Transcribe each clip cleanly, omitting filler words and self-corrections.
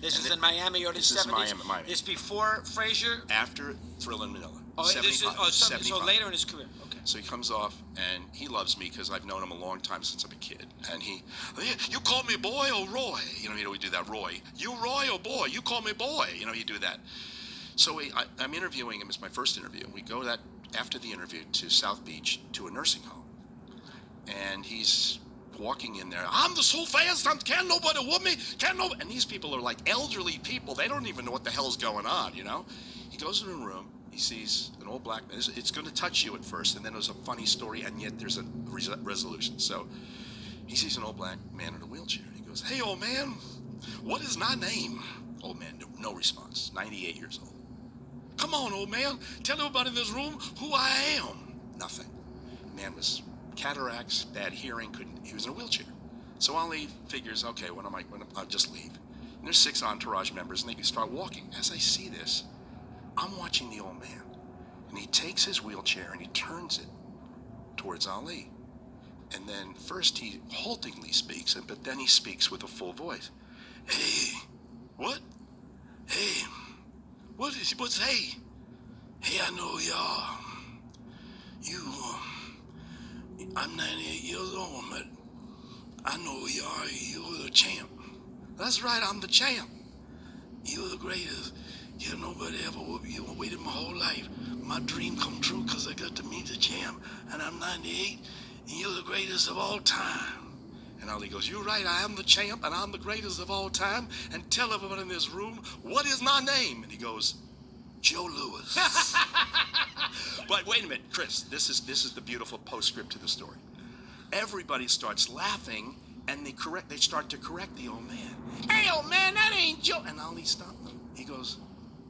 This is in Miami or the 70s? This is Miami. This before Frazier? After Thriller in Manila. Oh, 75, so later in his career. Okay. So he comes off, and he loves me because I've known him a long time since I'm a kid. And you call me boy or Roy? You know, we do that, Roy. You Roy or boy? You call me boy. You know, you do that. So I'm interviewing him. It's my first interview. We go after the interview to South Beach to a nursing home. And he's walking in there. I'm the so fast. Can't nobody whoop me. And these people are like elderly people. They don't even know what the hell's going on, you know? He goes in a room. He sees an old black man. It's going to touch you at first, and then there's a funny story, and yet there's a resolution. So he sees an old black man in a wheelchair. He goes, hey, old man, what is my name? Old man, no response. 98 years old. Come on, old man. Tell everybody in this room who I am. Nothing. Man was cataracts, bad hearing, he was in a wheelchair. So Ali figures, okay, I'll just leave. And there's 6 entourage members, and they can start walking. As I see this, I'm watching the old man, and he takes his wheelchair and he turns it towards Ali. And then first he haltingly speaks, but then he speaks with a full voice. Hey, what? Hey, what's hey? Hey, I know I'm 98 years old, but I know who you are. You're the champ. That's right, I'm the champ. You're the greatest. Yeah, nobody ever whooped you. I waited my whole life. My dream come true because I got to meet the champ. And I'm 98, and you're the greatest of all time. And Ali goes, you're right, I am the champ, and I'm the greatest of all time. And tell everyone in this room, what is my name? And he goes, Joe Louis. But wait a minute, Chris, this is the beautiful postscript to the story. Everybody starts laughing, and they start to correct the old man. Hey, old man, that ain't Joe. And Ali stopped them. He goes,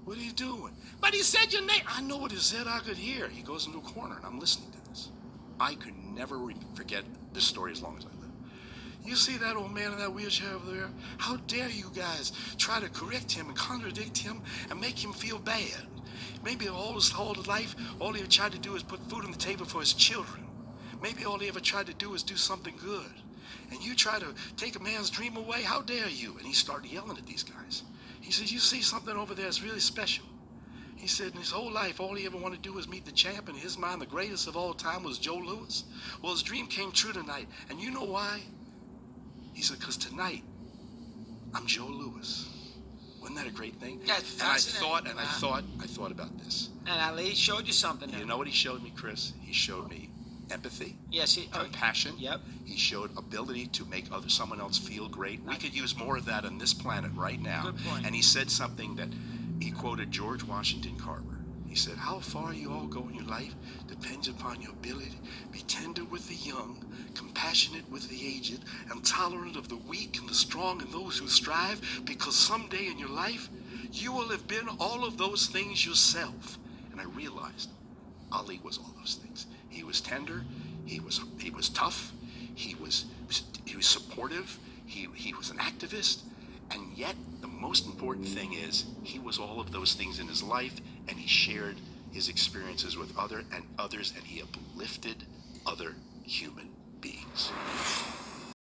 what are you doing? But he said your name. I know what he said. I could hear. He goes into a corner, and I'm listening to this. I could never forget this story as long as I live. You see that old man in that wheelchair over there? How dare you guys try to correct him and contradict him and make him feel bad? Maybe all his whole life, all he ever tried to do is put food on the table for his children. Maybe all he ever tried to do is do something good. And you try to take a man's dream away? How dare you? And he started yelling at these guys. He said, you see something over there that's really special. He said in his whole life, all he ever wanted to do was meet the champ. In his mind, the greatest of all time was Joe Louis. Well, his dream came true tonight. And you know why? He said, because tonight, I'm Joe Louis. Wasn't that a great thing? That's fascinating. I thought about this. And Ali showed you something. You know what he showed me, Chris? He showed me empathy. Yes, compassion. Yep. He showed ability to make someone else feel great. We could use more of that on this planet right now. Good point. And he said something that he quoted George Washington Carver. He said, how far you all go in your life depends upon your ability. Be tender with the young, compassionate with the aged, and tolerant of the weak and the strong and those who strive, because someday in your life, you will have been all of those things yourself. And I realized Ali was all those things. He was tender, he was tough, he was supportive, he was an activist, and yet the most important thing is he was all of those things in his life, and he shared his experiences with others, and he uplifted other human beings.